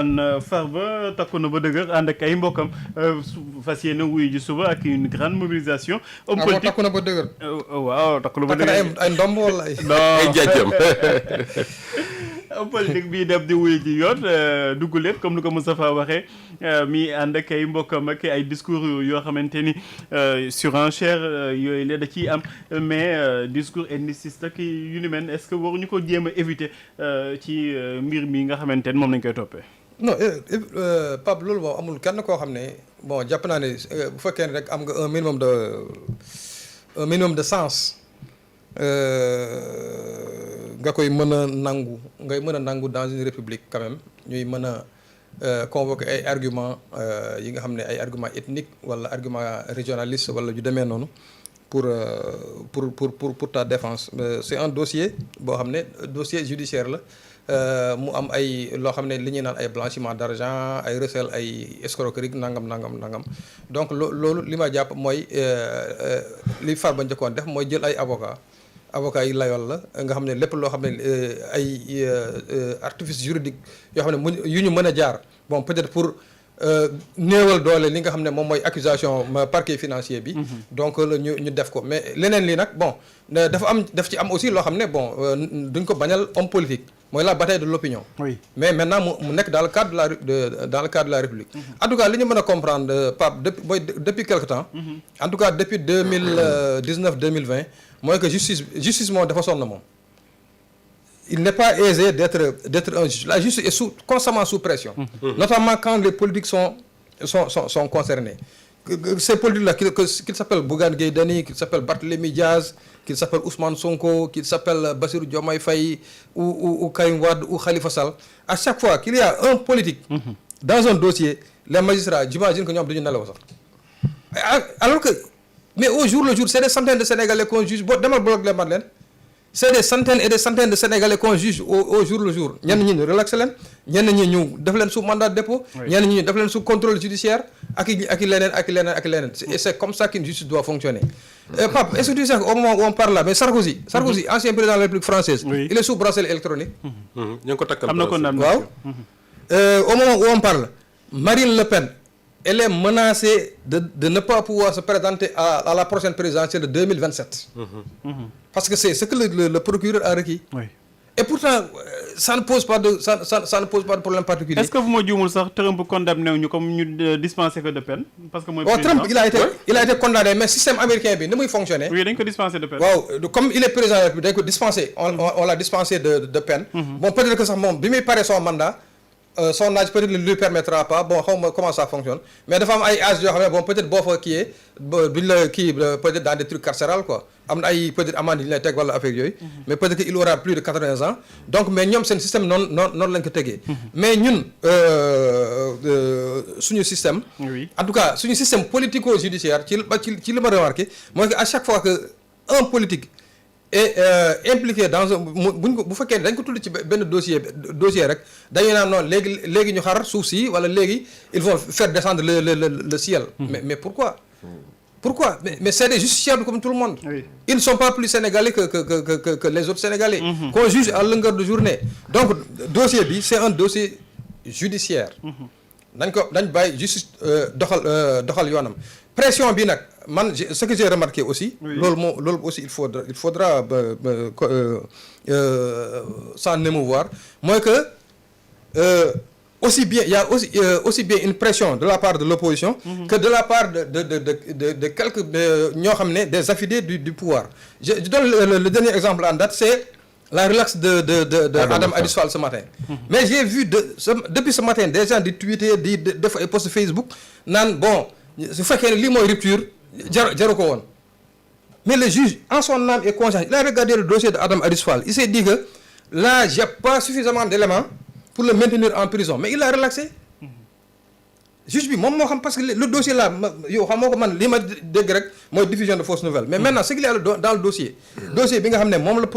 Farba takku na ba dëgër ànd ak ay mbokkam fas yéene wuyu ji suba ak une grande mobilisation. homme politique takku na ba dëgër. waaw takku na ba dëgër ay ndomb wala ay. ay jaajëm. homme politique bii dem di wuyu ji yoon dugg leen comme ni ko Moustapha waxee mi ànd ak ay mbokkam ak ay discours yoo xamante ni surenchère yooyu la da ciy am mais discours ethniciste ak yu ni mel est-ce que waruñu ko jéem a éviter ci mbir mi nga xamante ni moom lañ koy toppee. non Pape loolu moom amul kenn koo xam ne bon jàpp naa ne bu fekkee ne rek am nga un minimum de sens nga koy mën a nangu ngay mën a nangu dans une république quand même ñuy mën a convoquer ay arguments yi nga xam ne ay arguments ethniques wala arguments régionalistes wala yu demee noonu pour ta défense c'est un dossier boo xam ne dossier judiciaire la. mu am ay loo xam ne li ñuy naan ay blanchiment d'argent ay recel ay escroquerie nangam donc loolu li ma jàpp mooy li Farba njëkkoon def mooy jël ay avocat yi layool la nga xam ne lépp loo xam ne ay artifice juridique yoo xam ne yu ñu mën a jaar bon peut-être pour néewal doole li nga xam ne moom mooy accusation parquet financier bi. donc la ñu def ko mais leneen li nag bon daf ci am aussi loo xam ne bon duñ ko bañal homme politique. mooy la bataille de l'opinion. Oui. Mais maintenant mu nekk dans le cadre de la République. En tout cas li ñu mën a comprendre Pape depuis quelque temps. En tout cas depuis 2019-2020 mooy que justice moom dafa sonn moom. Il n'est pas aisé d'être un juge. La justice est constamment sous pression. Notamment quand les politiques sont concernés. Ces politiques-là qu'il s'appelle Bougane Gueye Dany, qu'il s'appelle Barthélémy Diaz, qu'il s'appelle Ousmane Sonko, qu'il s'appelle Bassirou Diomaye Faye ou Karim Wade ou Khalifa Sall, à chaque fois qu'il y a un politique dans un dossier, les magistrats, j'imagine que nous avons nelaw sax. Alors que, mais au jour le jour, c'est des centaines de Sénégalais qu'on juge. Demal bloc les Madeleine. C'est des centaines et des centaines de Sénégalais qu'on juge au jour le jour. ñenn ñi ñu relaxé leen ñenn ñi ñu def leen sous mandat de dépôt. ñenn ñi ñu def leen sous contrôle judiciaire ak leneen. Et c'est comme ça qu'une justice doit fonctionner. Pape, est-ce que tu sais qu'au moment où on parle là, mais Sarkozy, ancien président de la République française, il est sous bracelet électronique. ñu ngi ko takkal waaw. Au moment où on parle, Marine Le Pen, elle est menacée de ne pas pouvoir se présenter à la prochaine présidentielle de 2027. Parce que c'est ce que le procureur a requis. Oui. Et pourtant, ça ne pose pas de problème particulier. Est-ce que vous me dites que Trump condamné comme nous dispenser que de peine parce que moi, Trump, il a été condamné, mais le système américain, il ne fonctionne. Oui, il a dispensé de peine. Wow. Comme il est président de la République, on l'a dispensé de peine. Bon, peut-être que ça, il paraît son mandat. Son âge peut-être ne lui permettra pas bon comment ça fonctionne mais dafa am ay âge yoo xam ne bon peut-être boo fa peut-être dans des trucs carcérales quoi am na ay peut-être amende yi lay teg wala affaire yooyu mais peut-être que il aura plus de 80 ans donc mais ñoom seen système noonu lañ ko tegee mais ñun suñu système en tout cas suñu système politico-judiciaire ci li ma remarqué mooy que à chaque fois que un politique et impliqué dans un bu fekkee dañ ko tudd ci benn dossier rek dañuy naan noonu léegi ñu xar suuf si wala léegi ils vont faire descendre le ciel. mais pourquoi mais c'est des justiciables comme tout le monde. Oui. Ils ne sont pas plus sénégalais que les autres sénégalais. Qu'on juge à longueur de journée. Donc dossier bi c'est un dossier judiciaire. dañ bàyyi justice doxal yoonam. Pression bi nag man ce que j'ai remarqué aussi. loolu aussi il faudra s'en émouvoir mooy que il y a aussi bien une pression de la part de l'opposition que de la part de quelques ñoo xam ne des affidés du pouvoir. Je donne le dernier exemple en date, c'est la relaxe de Adam Addis Fall ce matin. Mais j'ai vu depuis ce matin des gens di tweeter di def ay post Facebook naan bon su fekkee ne lii mooy rupture jaru ko woon. Mais le juge en son âme et conscience il a regardé le dossier de Adam Addis Fall, il s'est dit que là j'ai pas suffisamment d'éléments pour le maintenir en prison, mais il a relaxé. Juge bi moom moo xam parce que le dossier là yow xamoo ko man li ma dégg rek mooy diffusion de fausses nouvelles mais maintenant ce qu'il y a dans le dossier bi nga xam ne moom la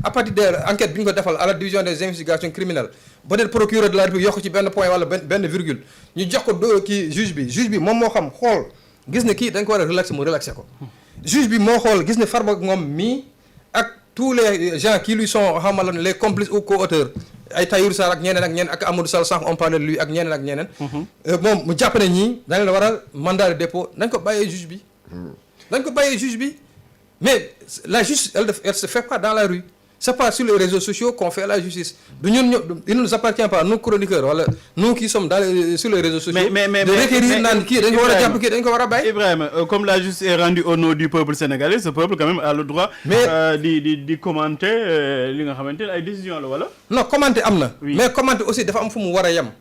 à partir de enquête bi ñu ko defal à la division des investigations criminelles peut-être procureur de la République yokk ci benn point wala benn virgule ñu jox ko juge bi moom moo xam xool gis ne kii dañ ko war a relaxer mu relaxer ko. Juge bi moo xool gis ne Farba Ngom mii ak tous les gens qui lui sont xamal les complices ou co-auteurs ay Tahirou Sarr ak ñeneen ak Amadou Sall sànq on parlait de lui ak ñeneen moom mu jàpp ne ñii dañ la war a mandat de dépôt dañ ko bàyyee juge bi mais la justice elle se fait pas dans la rue. C'est pas sur les réseaux sociaux qu'on fait la justice. Il ne nous appartient pas, nous chroniqueurs, voilà, nous qui sommes sur les réseaux sociaux, de requérir Ibrahim, comme la justice est rendue au nom du peuple sénégalais, ce peuple quand même a le droit de commenter les décisions. Voilà. Non, commenter amna. Oui. Mais commenter aussi, des fois, il faut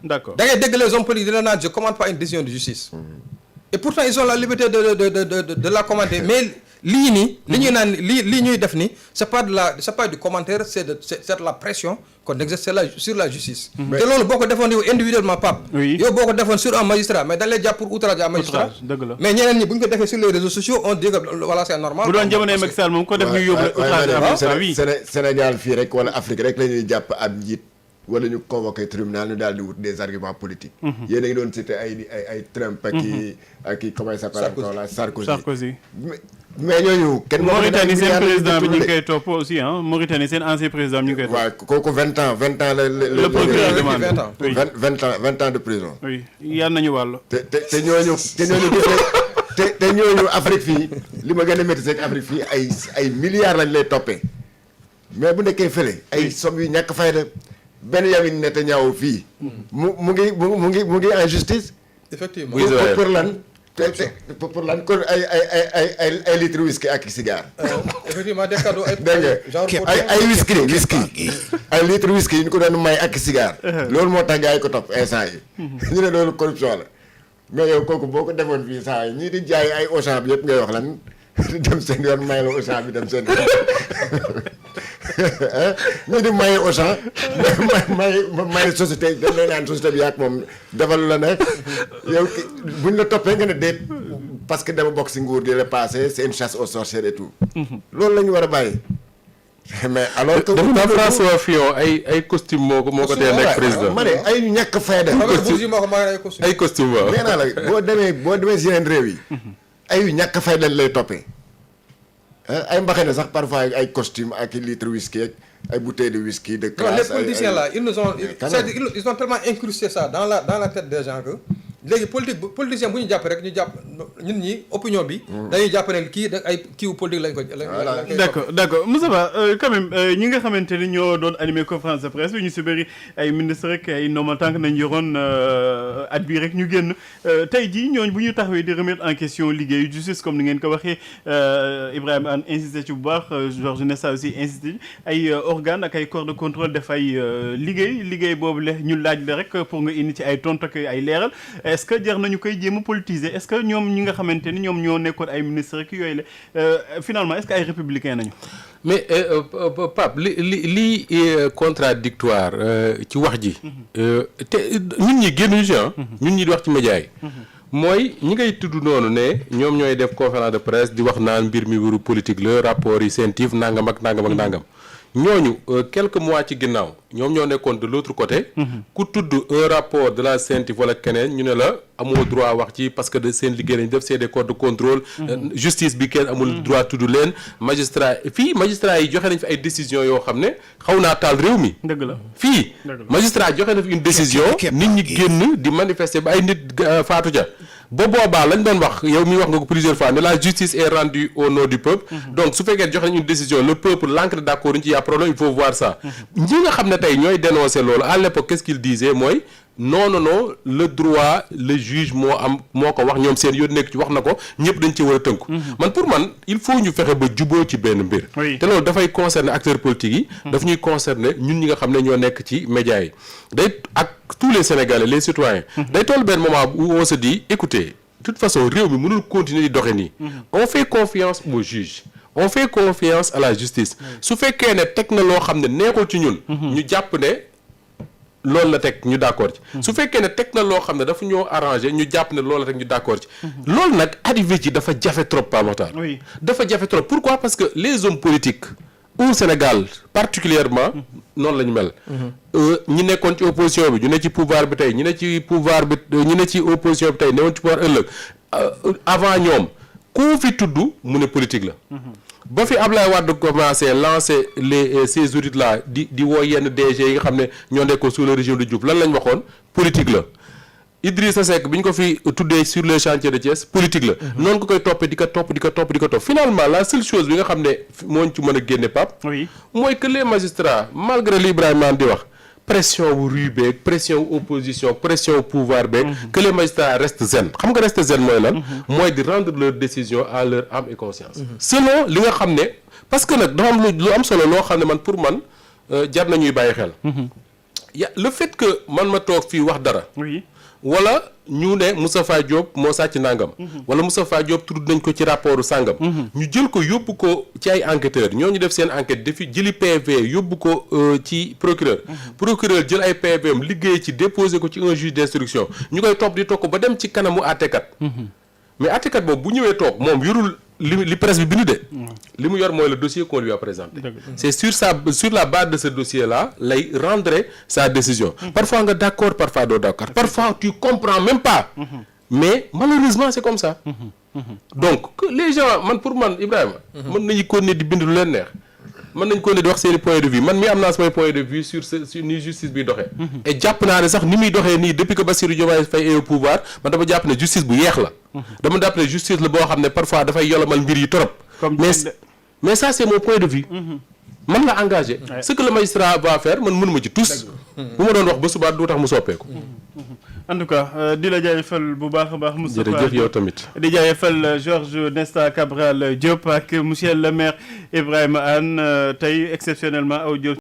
D'accord. D'ailleurs, dès que les hommes politiques disent je ne commente pas une décision de justice. Et pourtant, ils ont la liberté de la commenter. Mais c'est pas du commentaire, c'est de la pression qu'on exerce sur la justice. C'est là beaucoup défendu individuellement, Pape. Oui. Il y a beaucoup défendu sur un magistrat, mais dans les cas pour outrage à un magistrat. Mais il y a des gens qui sur les réseaux sociaux, on dit que voilà, c'est normal. Vous donnez un Maxal, mon code de outrage à un magistrat. Oui. Sénégal, Firek, ou l'Afrique, rek lañuy japp ab njit wala ñu convoquer tribunal ñu daal di wut des arguments politiques. Yéen a ngi doon cité ay Trump ak comment il s'appelle encore là Sarkozy. Mais ñooñu kenn Mauritanie seen président bi ñu ngi koy topp aussi Mauritanie seen ancien président ñu ngi koy topp. waaw kooku 20 ans le procureur demande 20 ans de prison. Oui yal nañu wàll. te ñooñu Afrique fii li ma gën a métti ak Afrique fii ay milliards lañ lay toppee mais bu nekkee fële ay somme yu ñàkk fayda Benyamin Netanyahu fii mu ngi en justice. Effectivement pour lan. pour lan kon ay litre whisky ak cigare. Effectivement des cadeaux ay whisky ay litre whisky yi ñu ko doon may ak cigare. loolu moo tax gars yi ko topp instant yi. ñu ne loolu corruption la mais yow kooku boo ko defoon fii saa yi ñii di jaay ay Auchan bi yëpp ngay wax lan dem seen yoon may la Auchan bi dem seen yoon ñii di maye Auchan may société dañ lay naan société bi yaak moom defal la ne yow buñ la toppee nga ne déet parce que dama bokk si nguur di la passé c'est une chasse aux sorcières et tout loolu la ñu war a bàyyi mais alors que dafa François Fillon ay costume moo ko dee nekk président ma ne ay ñàkk fayda ay costume waaw nee naa la boo demee si yeneen réew yi ay ñàkk fayda lay toppee ay mbaxane sax parfois ay costume ak litre whisky ak ay bouteilles de whisky de classe. Les politiciens là ils ont tellement incrusté ça dans la tête des gens que léegi politicien bu ñu jàpp rek ñu jàpp ñun ñi opinion bi. dañuy jàpp ne kii ay kiiwu politique lañ ko. d'accord Moussa Ba quand même ñi nga xamante ni ñoo doon animé conférence de presse bi ñu si bëri ay ministre rek ay normal tànk nañ yoroon at bii rek ñu génn tey jii ñooñu bu ñu taxawee di remettre en question liggéeyu justice comme ni ngeen ko waxee Ibrahima Anne insisté ci bu baax Georges Nessa aussi insisté ay organes ak ay corps de contrôle def ay liggéey boobu la ñu laaj la rek pour nga indi ci ay tontu ak ay leeral. Est-ce que jar nañu koy jéem a politiser est-ce que ñoom ñi nga xamante ni ñoom ñoo nekkoon ay ministres rek yooyu la finalement est-ce que ay républicains nañu. mais Pape li contradictoire ci wax ji. te ñun ñi génnuñu ci ñun ñi di wax ci média yi. mooy ñi ngay tudd noonu ne ñoom ñooy def conférence de presse di wax naan mbir mi wuru politique la rapport yi sentif nangam ak nangam. ñooñu quelques mois ci ginnaaw ñoom ñoo nekkoon de l'autre côté. ku tudd un rapport de la CENTIF wala keneen ñu ne la amoo droit wax ci parce que de seen liggéey lañu def c'est des corps de contrôle. justice bi kenn amul droit tudd leen. magistrat yi joxe nañ fi ay décisions yoo xam ne xaw naa taal réew mi. dëgg la fii magistrat joxe na fi une décision. nit ñi génn di manifester ba ay nit faatu ja. ba boobaa lañ doon wax yow mi wax nga ko plusieurs fois ne la justice est rendue au nom du peuple. donc su fekkee joxe nañ une décision le peuple l'encre d'accord ñu ci y a problème il faut voir ça. ñi nga xam ne tey ñooy dénoncer loolu à l'époque qu'est-ce qu'il disait mooy non le droit le juge moo ko wax ñoom seen yoon nekk ci wax na ko ñëpp dañ ci war a tënku. man pour man il faut ñu fexe ba juboo ci benn mbir. te loolu dafay concerner acteurs politiques yi. daf ñuy concerner ñun ñi nga xam ne ñoo nekk ci médias yi. day ak tous les Sénégalais les citoyens. day toll benn moment où on se dit écoutez de toute façon réew mi mënul continuer di doxe nii. on fait confiance aux juges. on fait confiance à la justice. su fekkee ne teg na loo xam ne neexul ci ñun. ñu jàpp ne loolu la teg ñu d'accord ci. su fekkee ne teg na loo xam ne dafa ñoo arrangé ñu jàpp ne loolu la teg ñu d'accord ci. loolu nag arrivé ci dafa jafe trop Pape Makhtar. dafa jafe trop pourquoi parce que les hommes politiques au Sénégal particulièrement noonu la ñu mel. ñi nekkoon ci opposition bi ñu ne ci pouvoir bi tey ñu ne ci pouvoir bi ñu ne ci opposition bi tey newoon ci pouvoir ëllëg avant ñoom ku fi tudd mu ne politique la. ba fi Ablaye Wade commencé lancer ces audits là di woo yenn DG yi nga xam ne ñoo nekkoon sous le régime de Diouf lan lañ waxoon politique la. Idrissa Seck bi ñu ko fi tuddee sur les chantiers de Thiès politique la. noonu ko koy toppee di ko topp. Finalement la seule chose bi nga xam ne moo ñu ci mën a génne Pape. oui mooy que les magistrats malgré li Ibrahima di wax pression wu rue beeg pression wu opposition pression wu pouvoir beeg. que les magistrats restent zen xam nga rester zen mooy lan. mooy di rendre leur décision à leur âme et conscience. selon li nga xam ne parce que nag dafa am lu am solo loo xam ne man pour man jar nañuy bàyyi xel. le fait que man ma toog fii wax dara. oui. wala ñu ne Moustapha Diop moo sàcc nangam. wala Moustapha Diop tudd nañ ko ci rapport sàngam. ñu jël ko yóbbu ko ci ay enquêteurs ñooñu def seen enquête dafi jëli PV yóbbu ko ci procureur. procureur jël ay PV am liggéey ci déposé ko ci un juge d'instruction ñu koy topp di toog ko ba dem ci kanamu àttekat. mais àttekat boobu bu ñëwee toog moom yorul li presse bi bindu de. li mu yor mooy le dossier qu'on lui a présenté. c'est sur la base de ce dossier là lay rendre sa décision. Parfois nga d'accord parfois doo d'accord parfois tu comprends même pas. mais malheureusement c'est comme ça. donc que les gens man pour man Ibrahima. mën nañu continuer di bind lu leen neex. mën nañu continuer di wax seeni point de vue man mii am naa samay point de vue sur ni justice bi doxee. et jàpp naa ne sax ni muy doxee nii depuis que Bassirou Diomaye Faye est au pouvoir man dama jàpp ne justice bu yeex la. dama jàpp ne justice la boo xam ne parfois dafay yolomal mbir yi trop. mais ça c'est mon point de vue. man la engagé. ce que le magistrat va faire man mënuma ci tous. bu ma doon wax ba suba du tax mu soppeeku. en tout cas di la jaajëfal bu baax a baax. Moustapha jërëjëf yow tamit. di jaajëfal Georges Nesta Cabral Diop ak monsieur le maire Ibrahima Anne tey exceptionnellement aw Diop.